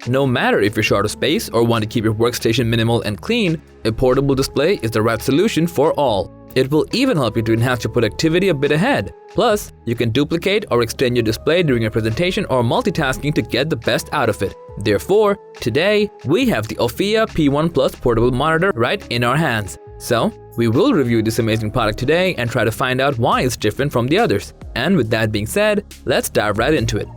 No matter if you're short of space or want to keep your workstation minimal and clean, a portable display is the right solution for all. It will even help you to enhance your productivity a bit ahead. Plus, you can duplicate or extend your display during your presentation or multitasking to get the best out of it. Therefore, today, we have the Ofiyaa P1 Plus portable monitor right in our hands. So, we will review this amazing product today and try to find out why it's different from the others. And with that being said, let's dive right into it.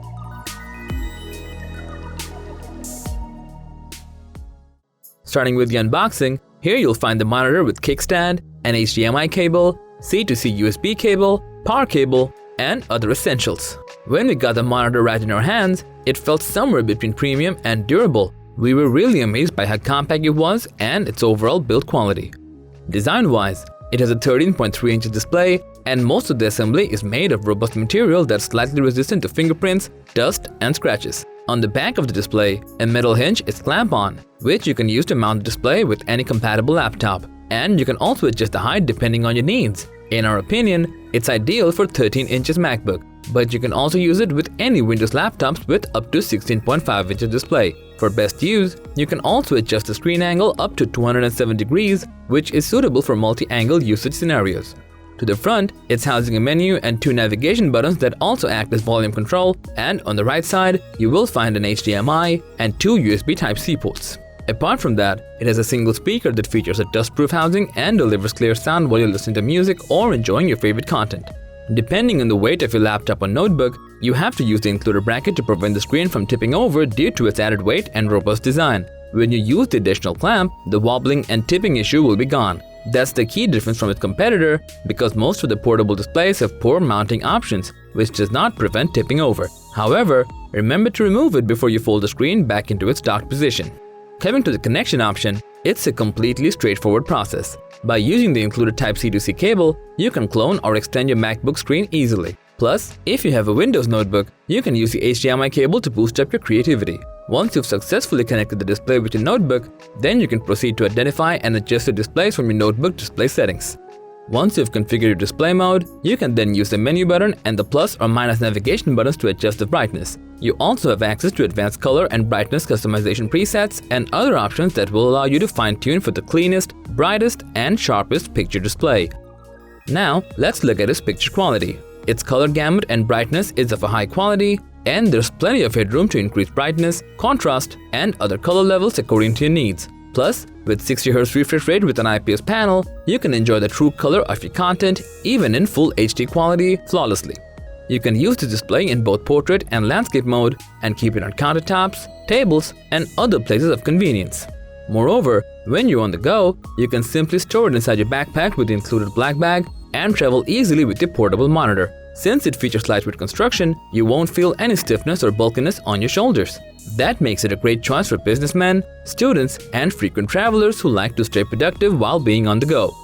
Starting with the unboxing, here you'll find the monitor with kickstand, an HDMI cable, C2C USB cable, power cable, and other essentials. When we got the monitor right in our hands, it felt somewhere between premium and durable. We were really amazed by how compact it was and its overall build quality. Design-wise, it has a 13.3-inch display, and most of the assembly is made of robust material that's slightly resistant to fingerprints, dust, and scratches. On the back of the display, a metal hinge is clamp-on, which you can use to mount the display with any compatible laptop. And you can also adjust the height depending on your needs. In our opinion, it's ideal for 13 inches MacBook, but you can also use it with any Windows laptops with up to 16.5 inches display. For best use, you can also adjust the screen angle up to 207 degrees, which is suitable for multi-angle usage scenarios. To the front, it's housing a menu and 2 navigation buttons that also act as volume control, and on the right side, you will find an HDMI and 2 USB Type-C ports. Apart from that, it has a single speaker that features a dustproof housing and delivers clear sound while you're listening to music or enjoying your favorite content. Depending on the weight of your laptop or notebook, you have to use the included bracket to prevent the screen from tipping over due to its added weight and robust design. When you use the additional clamp, the wobbling and tipping issue will be gone. That's the key difference from its competitor, because most of the portable displays have poor mounting options, which does not prevent tipping over. However, remember to remove it before you fold the screen back into its docked position. Coming to the connection option, it's a completely straightforward process. By using the included Type-C to C cable, you can clone or extend your MacBook screen easily. Plus, if you have a Windows notebook, you can use the HDMI cable to boost up your creativity. Once you've successfully connected the display with your notebook, then you can proceed to identify and adjust the displays from your notebook display settings. Once you've configured your display mode, you can then use the menu button and the plus or minus navigation buttons to adjust the brightness. You also have access to advanced color and brightness customization presets and other options that will allow you to fine-tune for the cleanest, brightest, and sharpest picture display. Now, let's look at its picture quality. Its color gamut and brightness is of a high quality, and there's plenty of headroom to increase brightness, contrast, and other color levels according to your needs. Plus, with 60Hz refresh rate with an IPS panel, you can enjoy the true color of your content even in full HD quality flawlessly. You can use the display in both portrait and landscape mode and keep it on countertops, tables, and other places of convenience. Moreover, when you're on the go, you can simply store it inside your backpack with the included black bag and travel easily with your portable monitor. Since it features lightweight construction, you won't feel any stiffness or bulkiness on your shoulders. That makes it a great choice for businessmen, students, and frequent travelers who like to stay productive while being on the go.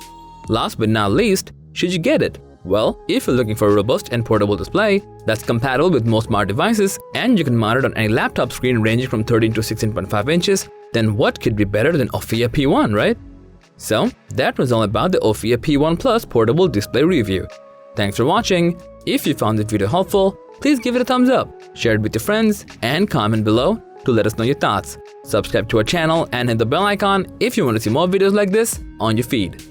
Last but not least, should you get it? Well, if you're looking for a robust and portable display that's compatible with most smart devices and you can mount it on any laptop screen ranging from 13 to 16.5 inches, then what could be better than Ofiyaa P1, right? So, that was all about the Ofiyaa P1 Plus portable display review. Thanks for watching. If you found this video helpful, please give it a thumbs up, share it with your friends, and comment below to let us know your thoughts. Subscribe to our channel and hit the bell icon if you want to see more videos like this on your feed.